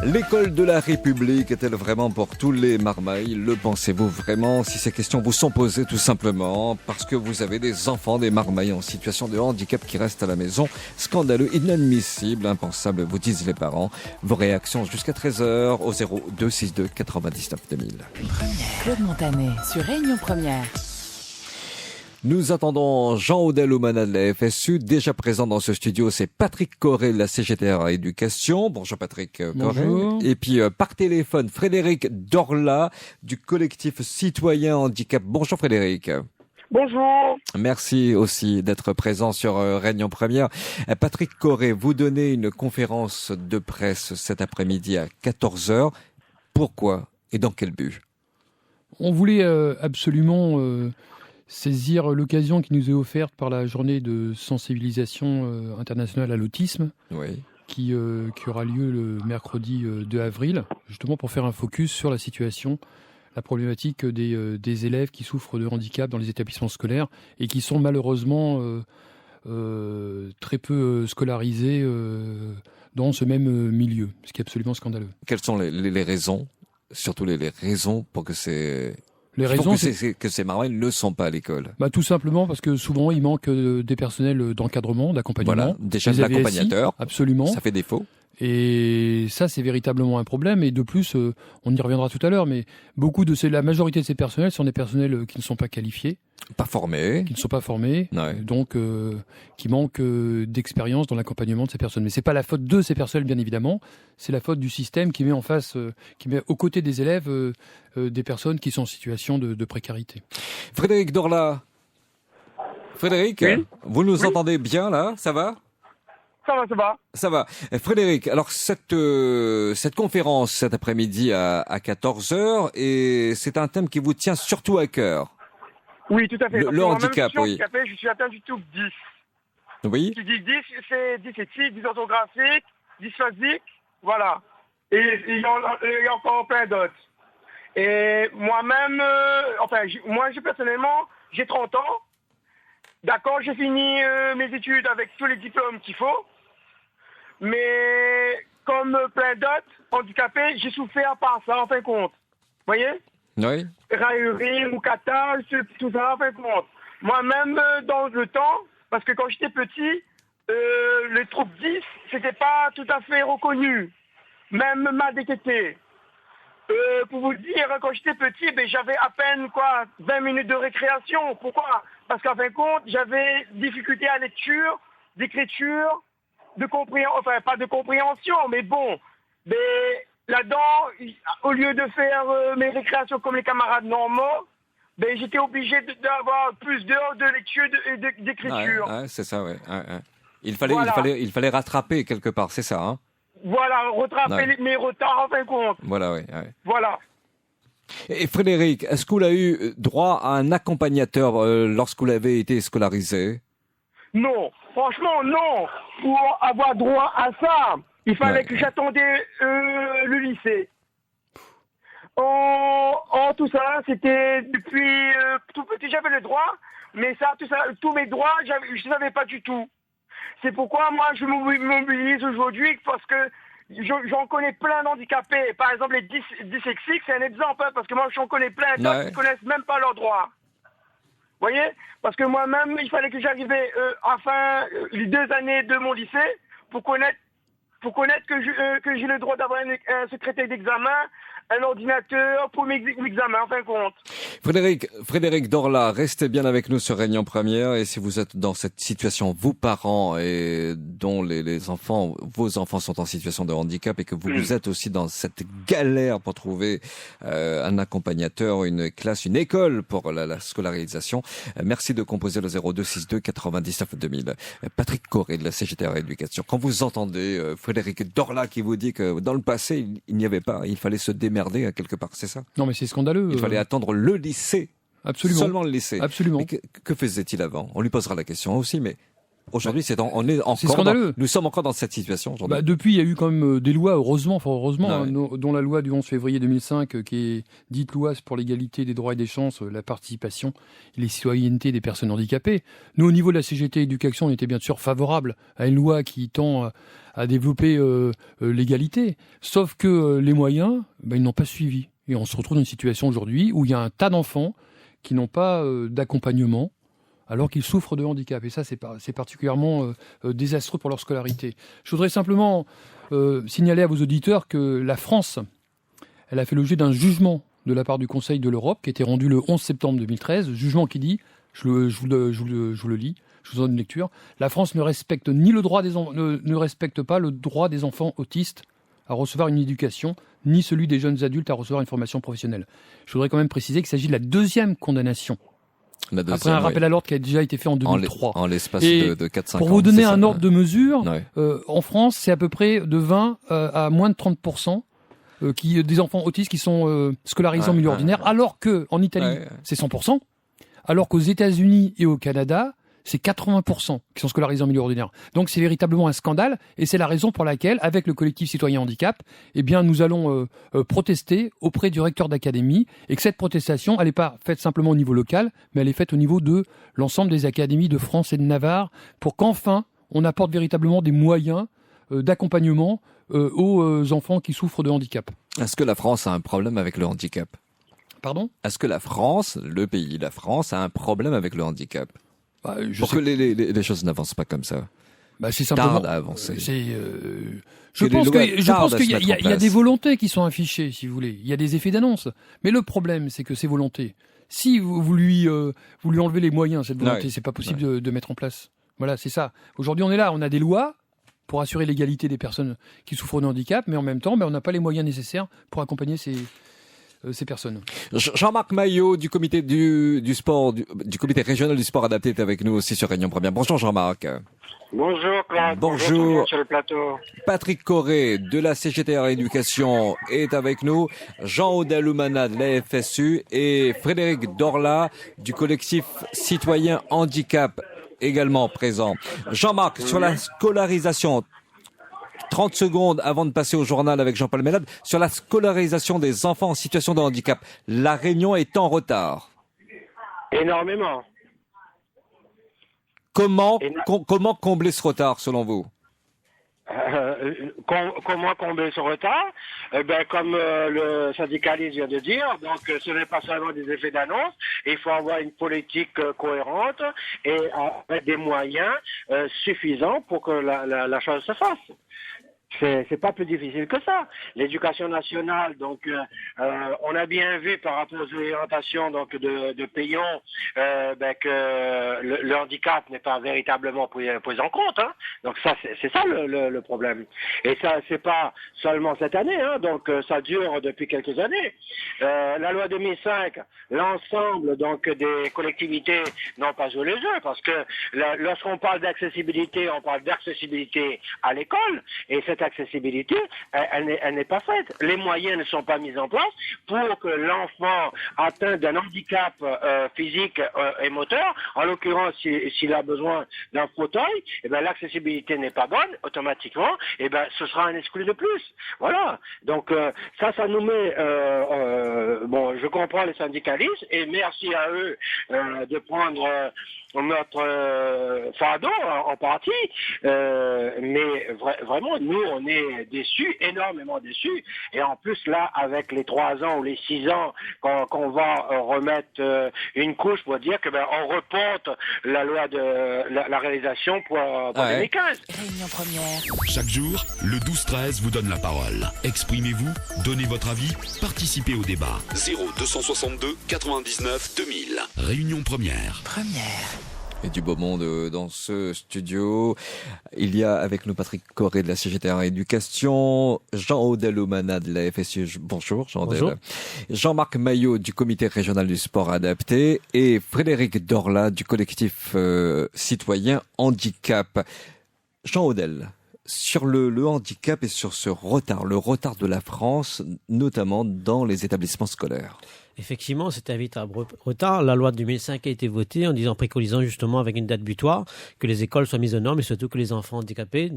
L'école de la République est-elle vraiment pour tous les marmailles? Le pensez-vous vraiment? Si ces questions vous sont posées tout simplement parce que vous avez des enfants, des marmailles en situation de handicap qui restent à la maison, scandaleux, inadmissible, impensable, vous disent les parents. Vos réactions jusqu'à 13h au 02 62 99 2000. Claude Montanet sur Réunion Première. Nous attendons Jean Audel Oumana de la FSU. Déjà présent dans ce studio, c'est Patrick Corré de la CGTR Éducation. Bonjour Patrick Corré. Bonjour. Et puis par téléphone, Frédéric Dorla du collectif Citoyen Handicap. Bonjour Frédéric. Bonjour. Merci aussi d'être présent sur Réunion Première. Patrick Corré, vous donnez une conférence de presse cet après-midi à 14h. Pourquoi et dans quel but? On voulait absolument saisir l'occasion qui nous est offerte par la journée de sensibilisation internationale à l'autisme, Oui. qui aura lieu le mercredi 2 avril, justement pour faire un focus sur la situation, la problématique des élèves qui souffrent de handicap dans les établissements scolaires et qui sont malheureusement très peu scolarisés dans ce même milieu, ce qui est absolument scandaleux. Quelles sont les raisons, surtout les raisons pour que ces... Les raisons, que ces marmailles ne sont pas à l'école. Tout simplement parce que souvent il manque des personnels d'encadrement, d'accompagnement. Voilà, déjà de des AVSI, l'accompagnateur. Absolument. Ça fait défaut. Et ça, c'est véritablement un problème. Et de plus, on y reviendra tout à l'heure, mais la majorité de ces personnels sont des personnels qui ne sont pas qualifiés, Pas formé. qui ne sont pas formés, Ouais. donc qui manquent d'expérience dans l'accompagnement de ces personnes. Mais c'est pas la faute de ces personnels, bien évidemment. C'est la faute du système qui met en face, qui met aux côtés des élèves des personnes qui sont en situation de précarité. Frédéric Dorla. Frédéric, Oui. vous nous entendez bien là? Ça va? Ça va, ça va. Ça va. Frédéric, alors cette conférence cet après-midi à 14h, et c'est un thème qui vous tient surtout à cœur. Oui, tout à fait. Le Parce que moi-même, handicap, je suis oui. handicapé, je suis atteint du trouble 10. Oui. Qui dit 10, c'est dyslexique, dysorthographique, dysphasique, voilà. Et il y a encore plein d'autres. Et moi-même, moi personnellement, j'ai 30 ans. D'accord, j'ai fini mes études avec tous les diplômes qu'il faut. Mais comme plein d'autres handicapés, j'ai souffert par ça, en fin de compte. Vous voyez? Oui. Raillerie, moukata, tout ça, en fin de compte. Moi-même, dans le temps, parce que quand j'étais petit, le trouble 10, c'était pas tout à fait reconnu. Même mal détecté. Pour vous dire, quand j'étais petit, j'avais à peine 20 minutes de récréation. Pourquoi? Parce qu'en fin de compte, j'avais difficulté à lecture, d'écriture, de compréhension, enfin pas de compréhension, mais bon. Mais là-dedans, au lieu de faire mes récréations comme les camarades normaux, j'étais obligé d'avoir plus d'heures de lecture et d'écriture. Ouais, c'est ça, ouais. Ouais. Il fallait, Voilà. il fallait rattraper quelque part, c'est ça, hein? Voilà, rattraper mes retards en fin de compte. Voilà, oui. Voilà. Et Frédéric, est-ce que vous avez eu droit à un accompagnateur lorsque vous avez été scolarisé? Non, franchement, non. Pour avoir droit à ça, il fallait Ouais. que j'attendais le lycée. En tout ça, c'était depuis tout petit, j'avais le droit, mais ça, tous mes droits, je ne savais pas du tout. C'est pourquoi moi, je me mobilise aujourd'hui, parce que j'en connais plein d'handicapés. Par exemple, les dyslexiques, c'est un exemple, hein, parce que moi, j'en connais plein d'autres qui ne connaissent même pas leurs droits. Vous voyez? Parce que moi-même, il fallait que j'arrivais les 2 années de mon lycée pour connaître que j'ai le droit d'avoir un secrétaire d'examen, un ordinateur pour mes examens, en fin de compte. Frédéric Dorla, restez bien avec nous sur Réunion Première, et si vous êtes dans cette situation, vous parents, et dont les enfants, vos enfants sont en situation de handicap, et que vous êtes aussi dans cette galère pour trouver un accompagnateur, une classe, une école pour la scolarisation, merci de composer le 02 62 99 2000. Patrick Corré de la CGTR Éducation. Quand vous entendez Frédéric Dorla qui vous dit que dans le passé, il n'y avait pas, il fallait se démerder à quelque part, c'est ça? Non, mais c'est scandaleux. Il fallait attendre le lycée. Absolument. Seulement le lycée. Absolument. Mais que faisait-il avant? On lui posera la question aussi, mais Aujourd'hui, on est encore scandaleux. Nous sommes encore dans cette situation aujourd'hui. Depuis, il y a eu quand même des lois, heureusement, Ouais. dont la loi du 11 février 2005, qui est dite loi pour l'égalité des droits et des chances, la participation et les citoyennetés des personnes handicapées. Nous, au niveau de la CGT Éducation, on était bien sûr favorable à une loi qui tend à développer l'égalité. Sauf que les moyens, ils n'ont pas suivi. Et on se retrouve dans une situation aujourd'hui où il y a un tas d'enfants qui n'ont pas d'accompagnement, alors qu'ils souffrent de handicap. Et ça, c'est particulièrement désastreux pour leur scolarité. Je voudrais simplement signaler à vos auditeurs que la France, elle a fait l'objet d'un jugement de la part du Conseil de l'Europe, qui a été rendu le 11 septembre 2013, jugement qui dit, je vous le lis, je vous donne une lecture, la France ne respecte ne respecte pas le droit des enfants autistes à recevoir une éducation, ni celui des jeunes adultes à recevoir une formation professionnelle. Je voudrais quand même préciser qu'il s'agit de la deuxième condamnation. Après un rappel à l'ordre qui a déjà été fait en 2003. En l'espace Et de 4-5 ans. pour vous donner un ordre de mesure, Ouais. en France, c'est à peu près de 20 à moins de 30% des enfants autistes qui sont scolarisés en milieu ordinaire, alors qu'en Italie, c'est 100%, alors qu'aux États-Unis et au Canada, c'est 80% qui sont scolarisés en milieu ordinaire. Donc c'est véritablement un scandale, et c'est la raison pour laquelle, avec le collectif Citoyen Handicap, nous allons protester auprès du recteur d'académie, et que cette protestation, elle n'est pas faite simplement au niveau local, mais elle est faite au niveau de l'ensemble des académies de France et de Navarre, pour qu'enfin on apporte véritablement des moyens d'accompagnement aux enfants qui souffrent de handicap. Est-ce que la France a un problème avec le handicap ? Pardon ? Est-ce que la France a un problème avec le handicap ? Pour sais que les choses n'avancent pas comme ça. C'est simplement. Tarde à avancer. Je pense qu'il y a place. des volontés qui sont affichées, si vous voulez. Il y a des effets d'annonce. Mais le problème, c'est que ces volontés, si vous lui enlevez les moyens, cette volonté, c'est pas possible de mettre en place. Voilà, c'est ça. Aujourd'hui, on est là, on a des lois pour assurer l'égalité des personnes qui souffrent de handicap, mais en même temps, on n'a pas les moyens nécessaires pour accompagner ces personnes. Jean-Marc Maillot du comité du sport, du comité régional du sport adapté est avec nous aussi sur Réunion Première. Bonjour Jean-Marc. Bonjour Claude. Bonjour. Sur le plateau. Patrick Corré de la CGT Éducation est avec nous. Jean-Audel Oumana de la FSU et Frédéric Dorla du collectif Citoyen Handicap également présent. Jean-Marc, sur la scolarisation, 30 secondes avant de passer au journal avec Jean-Paul Mélade, sur la scolarisation des enfants en situation de handicap, la Réunion est en retard. Énormément. Comment combler ce retard selon vous ? Comment combler ce retard? Comme le syndicaliste vient de dire, donc ce n'est pas seulement des effets d'annonce, il faut avoir une politique cohérente et avec des moyens suffisants pour que la chose se fasse. C'est pas plus difficile que ça. L'éducation nationale, donc, on a bien vu par rapport aux orientations donc de Payon que le handicap n'est pas véritablement pris en compte. Hein. Donc ça, c'est ça le problème. Et ça, c'est pas seulement cette année. Hein. Donc ça dure depuis quelques années. La loi 2005, l'ensemble donc des collectivités n'ont pas joué le jeu parce que lorsqu'on parle d'accessibilité, on parle d'accessibilité à l'école et cette accessibilité, elle n'est pas faite. Les moyens ne sont pas mis en place pour que l'enfant atteint d'un handicap physique et moteur, en l'occurrence s'il a besoin d'un fauteuil, l'accessibilité n'est pas bonne, automatiquement, ce sera un exclu de plus. Voilà. Donc ça nous met je comprends les syndicalistes et merci à eux de prendre notre fardeau en partie, mais vraiment nous on est déçus, énormément déçus, et en plus là avec les 3 ans ou les 6 ans qu'on va remettre une couche pour dire que on reporte la loi de la réalisation pour 2015. Réunion première. Chaque jour, le 12-13 vous donne la parole. Exprimez-vous, donnez votre avis, participez au débat. 0262 99 2000. Réunion première. Et du beau monde dans ce studio. Il y a avec nous Patrick Corré de la CGT Éducation, Jean-Audel Oumana de la FSU. Bonjour Jean-Audel. Bonjour. Jean-Marc Maillot du comité régional du sport adapté et Frédéric Dorla du collectif Citoyen Handicap. Jean-Audel, sur le handicap et sur ce retard, le retard de la France, notamment dans les établissements scolaires. Effectivement, c'est un véritable retard. La loi de 2005 a été votée en préconisant justement avec une date butoir que les écoles soient mises aux normes et surtout que les enfants handicapés,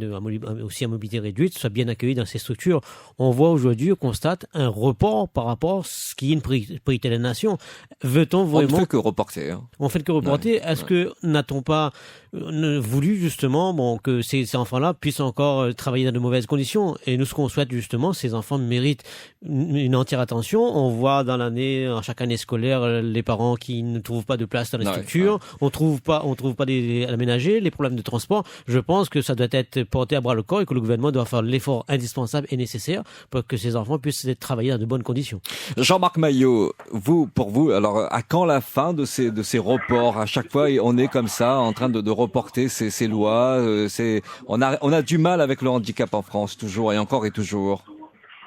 aussi à mobilité réduite, soient bien accueillis dans ces structures. On voit aujourd'hui, on constate un report par rapport à ce qui est une priorité de la nation. Veut-on vraiment... On ne fait que reporter. Hein. On fait que reporter. Est-ce que n'a-t-on pas voulu justement que ces enfants-là puissent encore travailler dans de mauvaises conditions? Et nous, ce qu'on souhaite justement, ces enfants méritent une entière attention. On voit dans chaque année scolaire, les parents qui ne trouvent pas de place dans les structures. On trouve pas d'aménager, les problèmes de transport. Je pense que ça doit être porté à bras le corps et que le gouvernement doit faire l'effort indispensable et nécessaire pour que ces enfants puissent travailler dans de bonnes conditions. Jean-Marc Maillot, pour vous, alors à quand la fin de ces reports? À chaque fois, on est comme ça, en train de reporter ces lois. On a du mal avec le handicap en France, toujours et encore et toujours.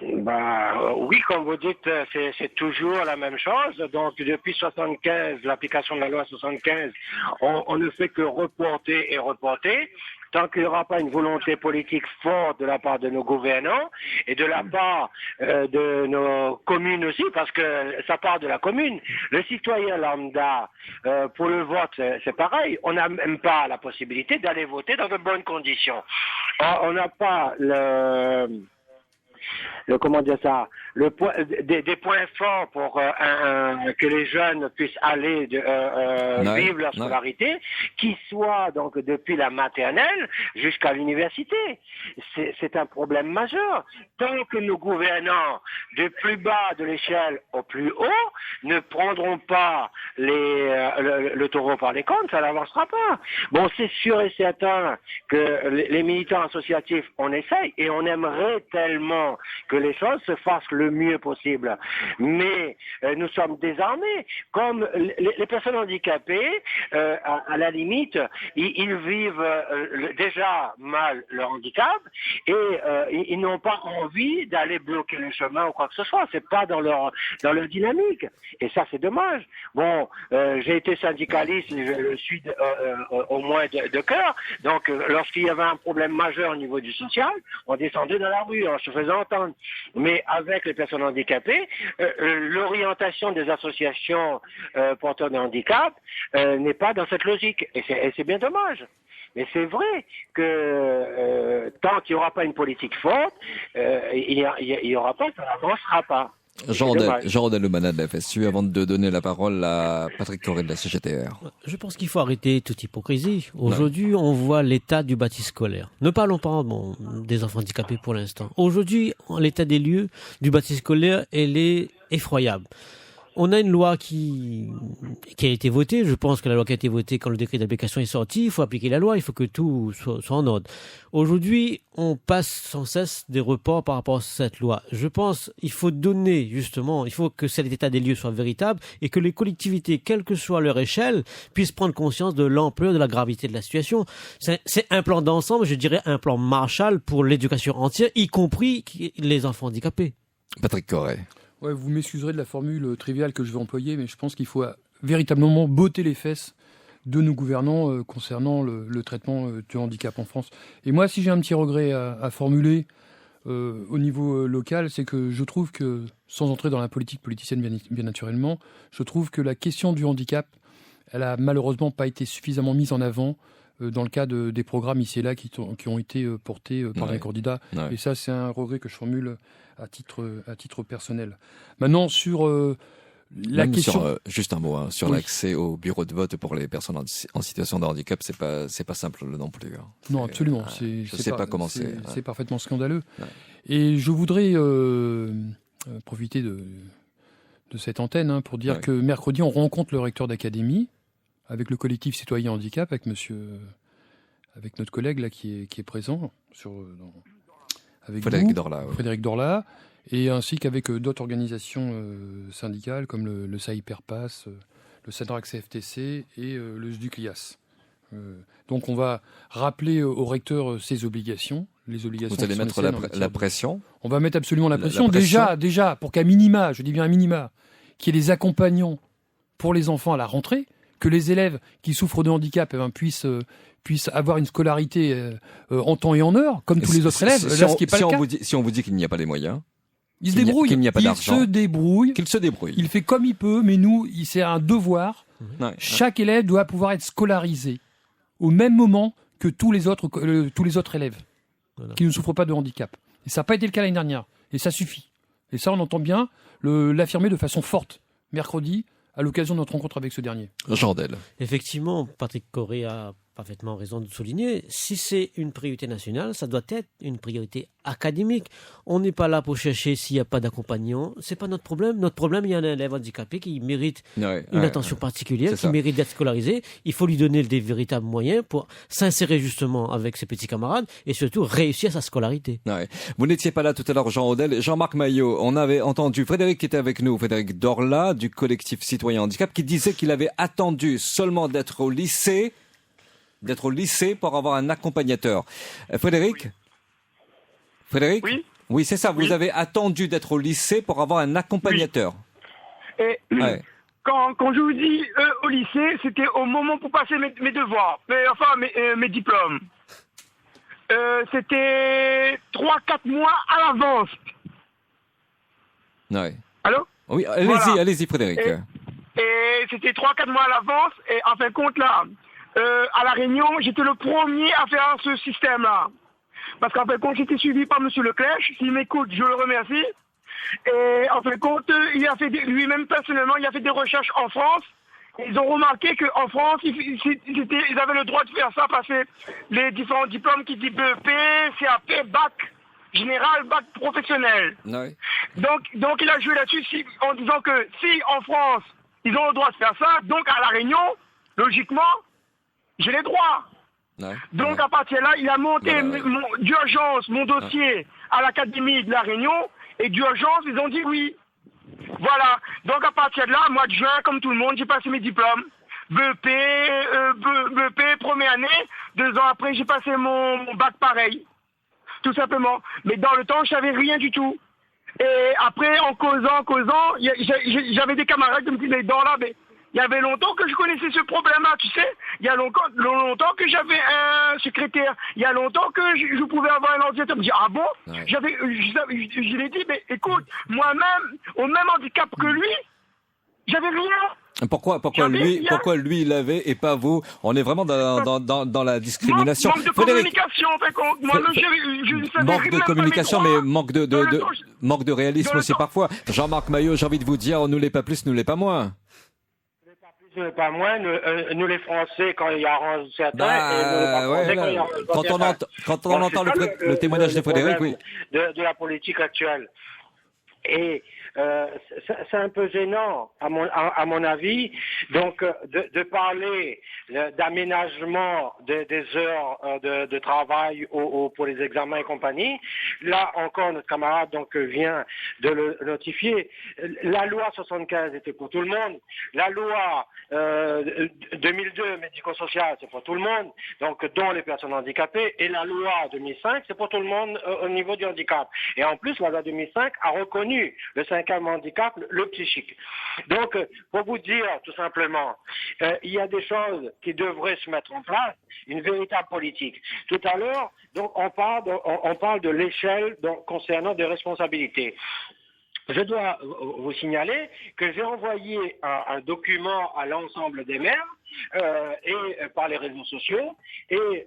Oui, comme vous dites, c'est toujours la même chose. Donc, depuis 75, l'application de la loi 75, on ne fait que reporter et reporter. Tant qu'il n'y aura pas une volonté politique forte de la part de nos gouvernants et de la part de nos communes aussi, parce que ça part de la commune. Le citoyen lambda, pour le vote, c'est pareil. On n'a même pas la possibilité d'aller voter dans de bonnes conditions. On n'a pas des points forts pour que les jeunes puissent aller vivre leur scolarité, qui soit donc depuis la maternelle jusqu'à l'université. C'est un problème majeur. Tant que nos gouvernants, du plus bas de l'échelle au plus haut, ne prendront pas le taureau par les cornes, ça n'avancera pas. Bon, c'est sûr et certain que les militants associatifs, on essaye et on aimerait tellement que les choses se fassent le mieux possible. Mais nous sommes désarmés. Comme les personnes handicapées, à la limite, ils vivent déjà mal leur handicap et ils n'ont pas envie d'aller bloquer le chemin ou quoi que ce soit. C'est pas dans leur dynamique. Et ça, c'est dommage. Bon, j'ai été syndicaliste, je le suis au moins de cœur. Donc, lorsqu'il y avait un problème majeur au niveau du social, on descendait dans la rue en se faisant entendre. Mais avec les personnes handicapées, l'orientation des associations porteurs de handicap n'est pas dans cette logique. Et c'est bien dommage. Mais c'est vrai que tant qu'il n'y aura pas une politique forte, il y aura pas, ça n'avancera pas. Jean-Rodel Lemanat de la FSU, avant de donner la parole à Patrick Corré de la CGTR. Je pense qu'il faut arrêter toute hypocrisie. Aujourd'hui, on voit l'état du bâti scolaire. Ne parlons pas des enfants handicapés pour l'instant. Aujourd'hui, l'état des lieux du bâti scolaire, elle est effroyable. On a une loi qui a été votée. Je pense que la loi qui a été votée quand le décret d'application est sorti, il faut appliquer la loi, il faut que tout soit en ordre. Aujourd'hui, on passe sans cesse des reports par rapport à cette loi. Je pense qu'il faut il faut que cet état des lieux soit véritable et que les collectivités, quelle que soit leur échelle, puissent prendre conscience de l'ampleur, de la gravité de la situation. C'est un plan d'ensemble, je dirais un plan Marshall pour l'éducation entière, y compris les enfants handicapés. Patrick Corré. Ouais, vous m'excuserez de la formule triviale que je vais employer, mais je pense qu'il faut véritablement botter les fesses de nos gouvernants concernant le traitement du handicap en France. Et moi, si j'ai un petit regret à formuler au niveau local, c'est que je trouve que, sans entrer dans la politique politicienne bien naturellement, je trouve que la question du handicap, elle a malheureusement pas été suffisamment mise en avant dans le cadre des programmes ici et là qui ont été portés par les candidats. Et ça, c'est un regret que je formule à titre personnel. Maintenant, sur la question... juste un mot, sur l'accès au bureau de vote pour les personnes en situation de handicap, c'est pas simple non plus. Hein. Non, absolument. Je sais pas comment c'est. C'est parfaitement scandaleux. Ouais. Et je voudrais profiter de cette antenne pour dire que mercredi, on rencontre le recteur d'académie avec le collectif Citoyen Handicap, avec notre collègue là qui est présent avec Frédéric Dorla, et ainsi qu'avec d'autres organisations syndicales comme le SAIPERPAS, le SADRAC CFTC et le SDUCLIAS. Donc on va rappeler au recteur ses obligations, les obligations. Vous allez mettre la pression. On va mettre absolument la pression. Déjà, pour qu'à minima, je dis bien à minima, qu'il y ait des accompagnants pour les enfants à la rentrée, que les élèves qui souffrent de handicap puissent avoir une scolarité en temps et en heure, comme tous les autres élèves. Si on vous dit qu'il n'y a pas les moyens, Il se débrouille. Qu'il n'y a pas d'argent. Il se débrouille. Qu'il se débrouille. Il fait comme il peut, mais nous, c'est un devoir. Ouais. Chaque élève doit pouvoir être scolarisé au même moment que tous les autres élèves qui ne souffrent pas de handicap. Et ça n'a pas été le cas l'année dernière. Et ça suffit. Et ça, on entend bien l'affirmer de façon forte mercredi à l'occasion de notre rencontre avec ce dernier. Jandel. Effectivement, Patrick Corré a parfaitement raison de souligner, si c'est une priorité nationale, ça doit être une priorité académique. On n'est pas là pour chercher s'il n'y a pas d'accompagnant. C'est pas notre problème. Notre problème, il y a un élève handicapé qui mérite une attention particulière, qui mérite d'être scolarisé. Il faut lui donner des véritables moyens pour s'insérer justement avec ses petits camarades et surtout réussir sa scolarité. Ouais. Vous n'étiez pas là tout à l'heure, Jean Audel. Jean-Marc Maillot, on avait entendu Frédéric qui était avec nous, Frédéric Dorla du collectif Citoyen Handicap, qui disait qu'il avait attendu seulement d'être au lycée pour avoir un accompagnateur. Frédéric? Oui, c'est ça. Vous avez attendu d'être au lycée pour avoir un accompagnateur. Oui. Et quand je vous dis au lycée, c'était au moment pour passer mes devoirs, mes diplômes. C'était 3-4 mois à l'avance. Ouais. Allô? Oui, allez-y, Frédéric. Et c'était 3-4 mois à l'avance, et en fin de compte, là, à La Réunion, j'étais le premier à faire ce système-là. Parce qu'en fin de compte, j'étais suivi par M. Leclerc. S'il m'écoute, je le remercie. Et en fin de compte, il a fait lui-même personnellement, il a fait des recherches en France. Ils ont remarqué qu'en France, ils avaient le droit de faire ça, passer les différents diplômes qui disent BEP, CAP, bac général, bac professionnel. Ouais. Donc il a joué là-dessus en disant que si en France, ils ont le droit de faire ça, donc à La Réunion, logiquement, j'ai les droits. Ouais. Donc à partir de là, il a monté d'urgence mon dossier à l'Académie de La Réunion, et d'urgence, ils ont dit oui. Voilà. Donc à partir de là, mois de juin, comme tout le monde, j'ai passé mes diplômes. BEP, première année. 2 ans après, j'ai passé mon bac pareil. Tout simplement. Mais dans le temps, je savais rien du tout. Et après, en causant, j'avais des camarades qui me disaient, mais il y avait longtemps que je connaissais ce problème-là, tu sais. Il y a longtemps que j'avais un secrétaire. Il y a longtemps que je pouvais avoir un ordinateur. Je me dis, ah bon? Ouais. Je lui ai dit, mais écoute, moi-même, au même handicap que lui, j'avais rien. Pourquoi lui il l'avait et pas vous? On est vraiment dans la discrimination. Manque de communication, en fait. Manque de communication, mais manque de réalisme aussi parfois. Jean-Marc Maillot, j'ai envie de vous dire, nous l'est pas plus, nous l'est pas moins. Pas moins, nous les Français, quand il y a certains, quand on entend le témoignage de Frédéric, oui. De la politique actuelle. Et c'est un peu gênant, à mon avis, donc de parler d'aménagement des heures de travail pour les examens et compagnie. Là encore, notre camarade vient de le notifier. La loi 75 était pour tout le monde. La loi 2002 médico-sociale, c'est pour tout le monde, donc dont les personnes handicapées. Et la loi 2005, c'est pour tout le monde au niveau du handicap. Et en plus, la loi 2005 a reconnu le 5e handicap, le psychique. Donc, pour vous dire tout simplement, il y a des choses qui devraient se mettre en place, une véritable politique. Tout à l'heure, donc on parle de l'échelle concernant des responsabilités. Je dois vous signaler que j'ai envoyé un document à l'ensemble des maires et par les réseaux sociaux, et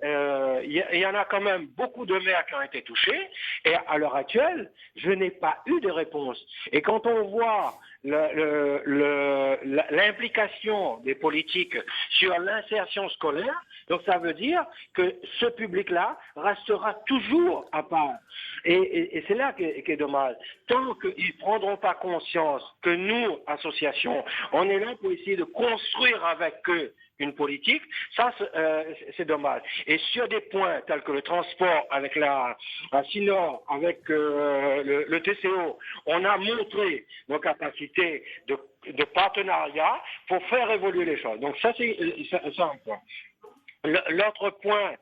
il y en a quand même beaucoup de maires qui ont été touchés, et à l'heure actuelle, je n'ai pas eu de réponse. Et quand on voit l'implication des politiques sur l'insertion scolaire, donc ça veut dire que ce public-là restera toujours à part. Et c'est là qu'est dommage. Tant qu'ils ne prendront pas conscience que nous, associations, on est là pour essayer de construire avec eux une politique, ça c'est dommage. Et sur des points tels que le transport avec la Sinor, avec le TCO, on a montré nos capacités de partenariat pour faire évoluer les choses. Donc ça c'est un point. L'autre point,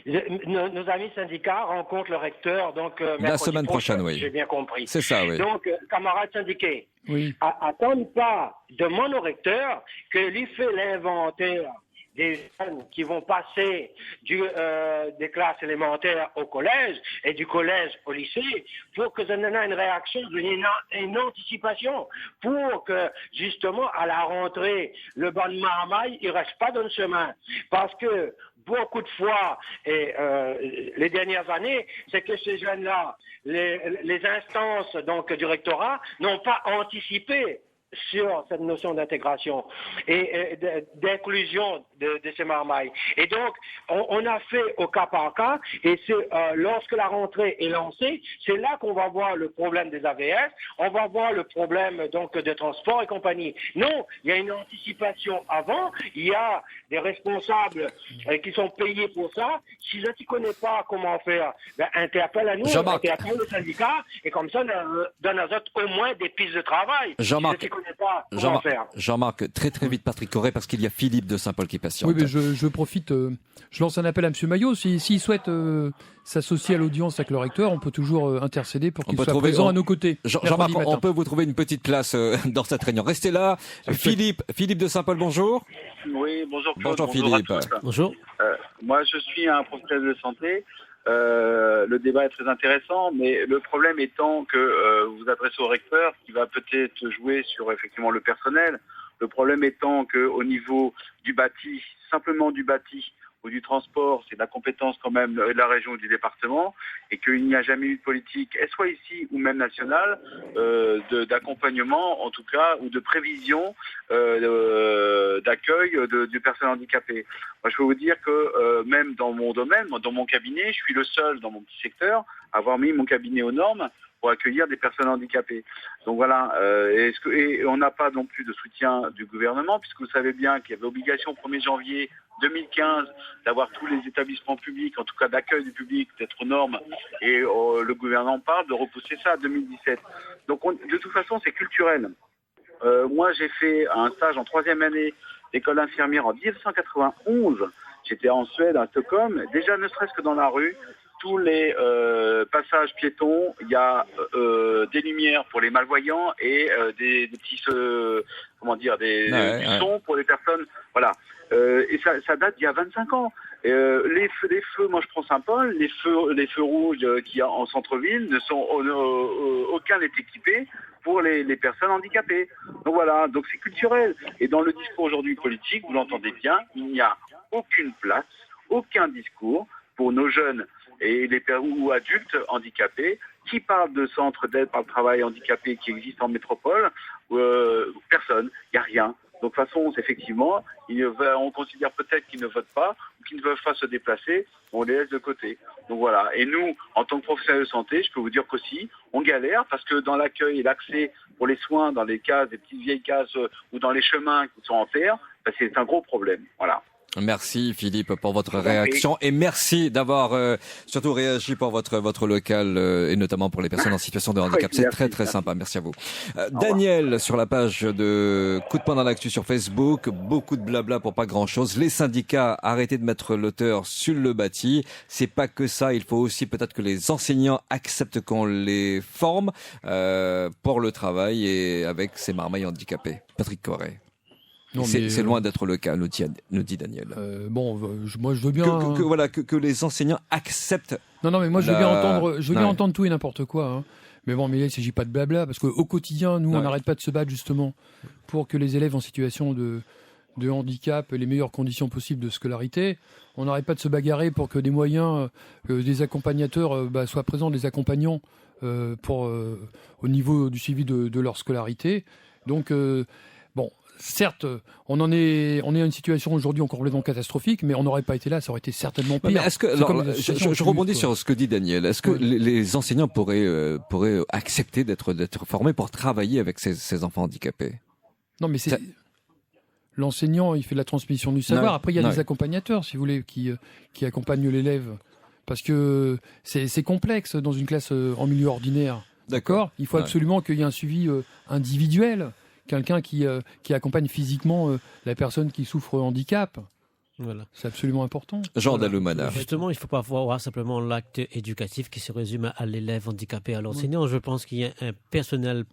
nos amis syndicats rencontrent le recteur la semaine prochaine, oui. J'ai bien compris. C'est ça, oui. Donc, camarades syndiqués, oui. Attendent pas, demande au recteur que lui fait l'inventaire des jeunes qui vont passer des classes élémentaires au collège et du collège au lycée, pour que ça donne une réaction, une anticipation, pour que justement à la rentrée, le banc de marmaille, il reste pas dans le chemin. Parce que beaucoup de fois, et les dernières années, c'est que ces jeunes-là, les instances donc du rectorat n'ont pas anticipé sur cette notion d'intégration et d'inclusion de ces marmailles. Et donc, on a fait au cas par cas, et c'est lorsque la rentrée est lancée, c'est là qu'on va voir le problème des AVS, on va voir le problème donc de transport et compagnie. Non, il y a une anticipation avant, il y a des responsables qui sont payés pour ça. Si je ne connais pas comment faire, interpelle à nous, interpelle le syndicat, et comme ça, donne à autres au moins des pistes de travail. Jean-Marc, Jean-Marc, très vite Patrick Corré, parce qu'il y a Philippe de Saint-Paul qui patiente. Oui, mais je profite, je lance un appel à M. Maillot. S'il souhaite s'associer à l'audience avec le recteur, on peut toujours intercéder pour qu'il soit présent à nos côtés. Jean-Marc, on peut vous trouver une petite place dans cette réunion. Restez là. Philippe de Saint-Paul, bonjour. Oui, bonjour Claude. Bonjour Philippe. Bonjour. Moi, je suis un professionnel de santé. Le débat est très intéressant, mais le problème étant que vous vous adressez au recteur, qui va peut-être jouer sur effectivement le personnel. Le problème étant qu'au niveau du bâti, simplement du bâti ou du transport, c'est la compétence quand même de la région ou du département, et qu'il n'y a jamais eu de politique, soit ici ou même nationale, d'accompagnement en tout cas, ou de prévision d'accueil du personnel handicapé. Moi, je peux vous dire que même dans mon domaine, dans mon cabinet, je suis le seul dans mon petit secteur à avoir mis mon cabinet aux normes pour accueillir des personnes handicapées. Donc voilà, et on n'a pas non plus de soutien du gouvernement, puisque vous savez bien qu'il y avait obligation au 1er janvier 2015 d'avoir tous les établissements publics, en tout cas d'accueil du public, d'être aux normes, et le gouvernement parle de repousser ça à 2017. Donc de toute façon, c'est culturel. Moi, j'ai fait un stage en 3e année d'école infirmière en 1991. J'étais en Suède, à Stockholm. Déjà, ne serait-ce que dans la rue, tous les passages piétons, il y a des lumières pour les malvoyants et des petits du son pour les personnes. Voilà. Et ça date d'il y a 25 ans. Les feux, moi je prends Saint-Paul, les feux rouges qu'il y a en centre-ville aucun n'est équipé pour les personnes handicapées. Donc voilà, donc c'est culturel. Et dans le discours aujourd'hui politique, vous l'entendez bien, il n'y a aucune place, aucun discours pour nos jeunes et ou adultes handicapés qui parlent de centres d'aide par le travail handicapé qui existent en métropole. Personne, il n'y a rien. Donc de toute façon, effectivement, on considère peut-être qu'ils ne votent pas ou qu'ils ne peuvent pas se déplacer, on les laisse de côté. Donc voilà. Et nous, en tant que professionnels de santé, je peux vous dire qu'aussi, on galère parce que dans l'accueil et l'accès pour les soins dans les cases, des petites vieilles cases ou dans les chemins qui sont en terre, c'est un gros problème. Voilà. Merci Philippe pour votre réaction et merci d'avoir surtout réagi pour votre local et notamment pour les personnes en situation de handicap. C'est très sympa. Merci à vous. Daniel, sur la page de Coup de poing dans l'actu sur Facebook, beaucoup de blabla pour pas grand-chose. Les syndicats, arrêtez de mettre l'auteur sur le bâti. C'est pas que ça. Il faut aussi peut-être que les enseignants acceptent qu'on les forme pour le travail et avec ces marmailles handicapées. Patrick Corré. C'est loin d'être le cas, nous dit Daniel. Moi je veux bien que les enseignants acceptent. Non, mais moi je veux bien entendre tout et n'importe quoi. Hein. Mais bon, mais là, il ne s'agit pas de blabla, parce qu'au quotidien, nous, on n'arrête pas de se battre justement pour que les élèves en situation de handicap aient les meilleures conditions possibles de scolarité. On n'arrête pas de se bagarrer pour que des moyens, des accompagnateurs soient présents, des accompagnants au niveau du suivi de leur scolarité. Donc certes, on est à une situation aujourd'hui encore complètement catastrophique, mais on n'aurait pas été là, ça aurait été certainement pire. Mais est-ce que, je rebondis sur ce que dit Daniel. Est-ce que les enseignants pourraient accepter d'être formés pour travailler avec ces enfants handicapés? Non, mais l'enseignant, il fait de la transmission du savoir. Après, il y a des accompagnateurs, si vous voulez, qui accompagnent l'élève, parce que c'est complexe dans une classe en milieu ordinaire. D'accord. Il faut absolument qu'il y ait un suivi individuel. Quelqu'un qui accompagne physiquement la personne qui souffre de handicap. Voilà. C'est absolument important. Jean Dalloumana. Justement, il ne faut pas voir simplement l'acte éducatif qui se résume à l'élève handicapé, à l'enseignant. Je pense qu'il y a un personnel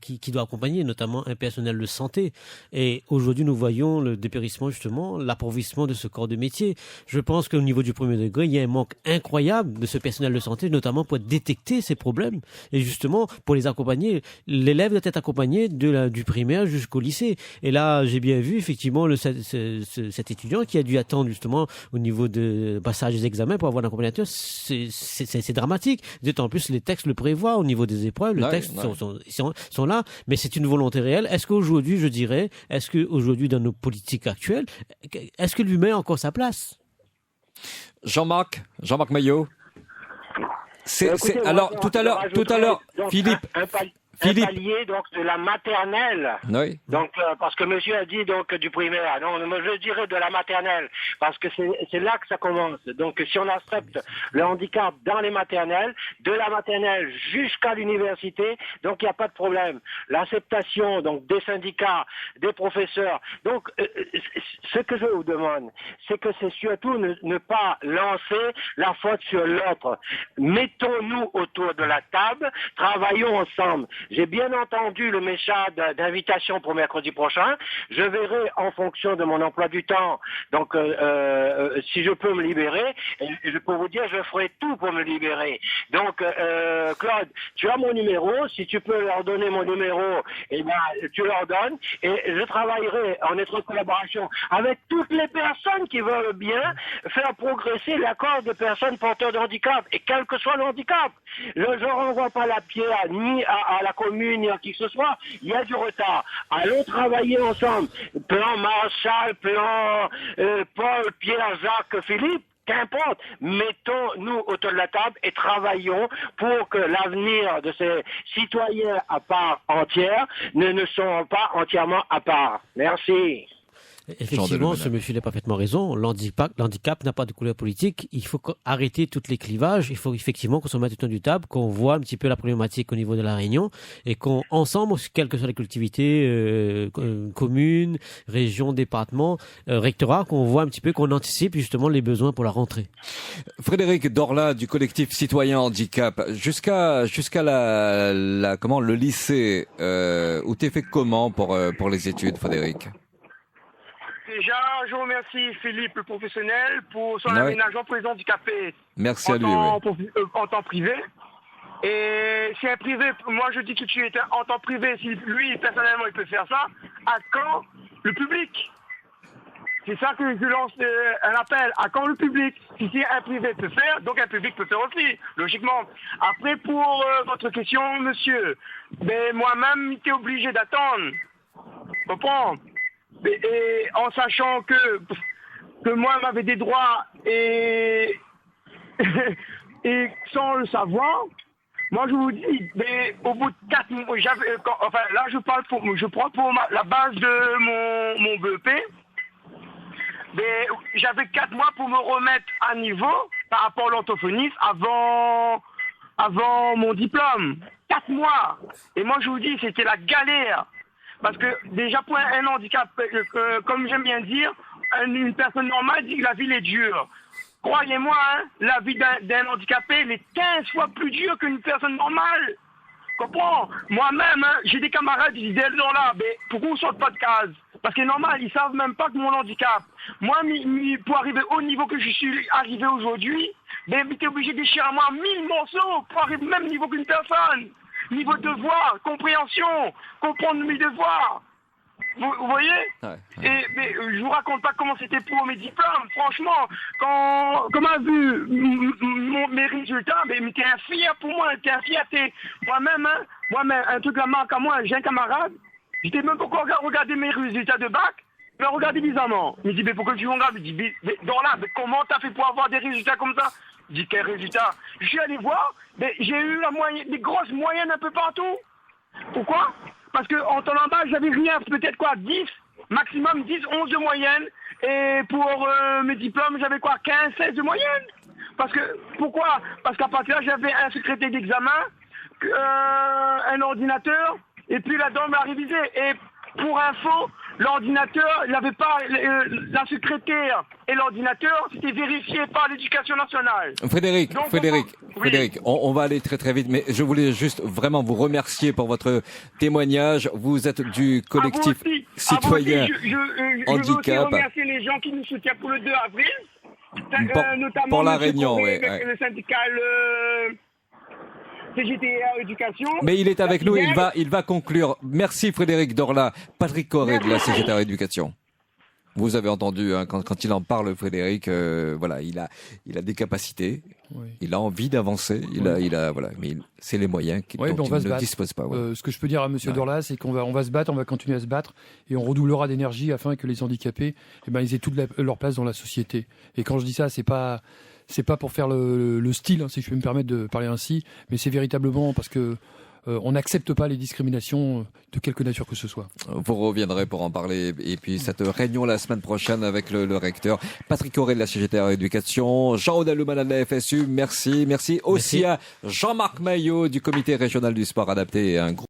qui doit accompagner, notamment un personnel de santé. Et aujourd'hui, nous voyons le dépérissement, justement, l'appauvrissement de ce corps de métier. Je pense qu'au niveau du premier degré, il y a un manque incroyable de ce personnel de santé, notamment pour détecter ces problèmes et justement pour les accompagner. L'élève doit être accompagné du primaire jusqu'au lycée. Et là, j'ai bien vu effectivement cet étudiant qui a dû attendre justement au niveau de passage des examens pour avoir un accompagnateur. C'est dramatique. D'autant plus les textes le prévoient au niveau des épreuves. Les textes sont là, mais c'est une volonté réelle. Est-ce qu'aujourd'hui, dans nos politiques actuelles, est-ce que l'humain a encore sa place? Jean-Marc Maillot. Alors, tout à l'heure, Philippe. Un palier donc de la maternelle. Oui. Donc parce que monsieur a dit donc du primaire. Non, je dirais de la maternelle parce que c'est là que ça commence. Donc si on accepte le handicap dans les maternelles, de la maternelle jusqu'à l'université, donc il n'y a pas de problème. L'acceptation donc des syndicats, des professeurs. Donc ce que je vous demande, c'est que c'est surtout ne pas lancer la faute sur l'autre. Mettons-nous autour de la table, travaillons ensemble. J'ai bien entendu le message d'invitation pour mercredi prochain. Je verrai en fonction de mon emploi du temps. Donc, si je peux me libérer, et je peux vous dire, je ferai tout pour me libérer. Donc, Claude, tu as mon numéro. Si tu peux leur donner mon numéro, eh bien, tu leur donnes. Et je travaillerai en étroite collaboration avec toutes les personnes qui veulent bien faire progresser la cause de personnes porteurs de handicap. Et quel que soit le handicap. Je ne renvoie pas la pierre ni à la commune, à qui que ce soit, il y a du retard. Allons travailler ensemble. Plan Marshall, plan Paul, Pierre, Jacques, Philippe, qu'importe. Mettons-nous autour de la table et travaillons pour que l'avenir de ces citoyens à part entière ne sont pas entièrement à part. Merci. Effectivement, ce monsieur a parfaitement raison. L'handicap n'a pas de couleur politique. Il faut arrêter tous les clivages. Il faut effectivement qu'on se mette autour du table, qu'on voit un petit peu la problématique au niveau de la Réunion et qu'on, ensemble, quelles que soient les collectivités, communes, régions, départements, rectorats, qu'on voit un petit peu, qu'on anticipe justement les besoins pour la rentrée. Frédéric Dorla du collectif Citoyen Handicap. Jusqu'à le lycée, où t'es fait comment pour les études, Frédéric? Déjà, je remercie Philippe, le professionnel, pour son aménagement pour les handicapés. Merci à lui, en temps privé. Et si un privé, moi je dis que tu es en temps privé, si lui, personnellement, il peut faire ça, à quand le public? C'est ça que je lance un appel. À quand le public? Si un privé peut faire, donc un public peut faire aussi, logiquement. Après, pour votre question, monsieur, moi-même, j'étais obligé d'attendre. Comprends? Et en sachant que moi j'avais des droits et sans le savoir, moi je vous dis, au bout de 4 mois, là je prends pour la base de mon BEP, j'avais 4 mois pour me remettre à niveau par rapport à l'orthophonisme avant mon diplôme. 4 mois. Et moi je vous dis, c'était la galère. Parce que déjà pour un handicap, comme j'aime bien dire, une personne normale dit que la vie est dure. Croyez-moi, la vie d'un handicapé, elle est 15 fois plus dure qu'une personne normale. Comprends? Moi-même, j'ai des camarades qui disent là, mais pourquoi on ne sort pas de case? Parce que normal, ils savent même pas que mon handicap. Moi, pour arriver au niveau que je suis arrivé aujourd'hui, j'étais obligé de déchirer à moi 1000 morceaux pour arriver au même niveau qu'une personne. Niveau devoir, compréhension, comprendre mes devoirs. Vous voyez? Mais je vous raconte pas comment c'était pour mes diplômes. Franchement, quand on a vu mes résultats, c'était un fier pour moi, c'était un fierté. Moi-même, un truc la marque à moi, j'ai un camarade, j'étais même pas encore regardé mes résultats de bac, je l'ai regardé bizarrement. Il me dit, mais pourquoi tu regardes? Il dit, comment t'as fait pour avoir des résultats comme ça? Je dis, quel résultat? Je suis allé voir, j'ai eu des grosses moyennes un peu partout. Pourquoi? Parce qu'en temps normal, j'avais rien, peut-être 10, maximum 10, 11 de moyenne. Et pour mes diplômes, j'avais 15, 16 de moyenne. Pourquoi? Parce qu'à partir de là, j'avais un secrétaire d'examen, un ordinateur, et puis la dame m'a révisé. Et Pour info, l'ordinateur, il n'avait pas la secrétaire et l'ordinateur, c'était vérifié par l'Éducation nationale. Frédéric, Donc, Frédéric, on va aller très très vite, mais je voulais juste vraiment vous remercier pour votre témoignage. Vous êtes du collectif citoyen Je handicap. veux aussi remercier les gens qui nous soutiennent pour le 2 avril, notamment pour la M. Réunion, Corré, ouais. le syndical CGTR Éducation. Mais il est avec nous, il va conclure. Merci Frédéric Dorla, Patrick Corré de la CGTR Éducation. Vous avez entendu hein, quand il en parle, Frédéric. Voilà, il a des capacités, Oui. il a envie d'avancer, il a voilà, mais c'est les moyens Ouais, dont on va il se ne battre. dispose pas. Ouais. Ce que je peux dire à Monsieur Dorla, c'est qu'on va se battre, on va continuer à se battre et on redoublera d'énergie afin que les handicapés, ils aient toute leur place dans la société. Et quand je dis ça, c'est pas pour faire le style, hein, si je peux me permettre de parler ainsi, mais c'est véritablement parce que on n'accepte pas les discriminations de quelque nature que ce soit. Vous reviendrez pour en parler. Et puis cette réunion la semaine prochaine avec le recteur Patrick Corré de la CGTR Éducation, Jean-Audin Loumanan de la FSU, merci aussi à Jean-Marc Maillot du comité régional du sport adapté et un groupe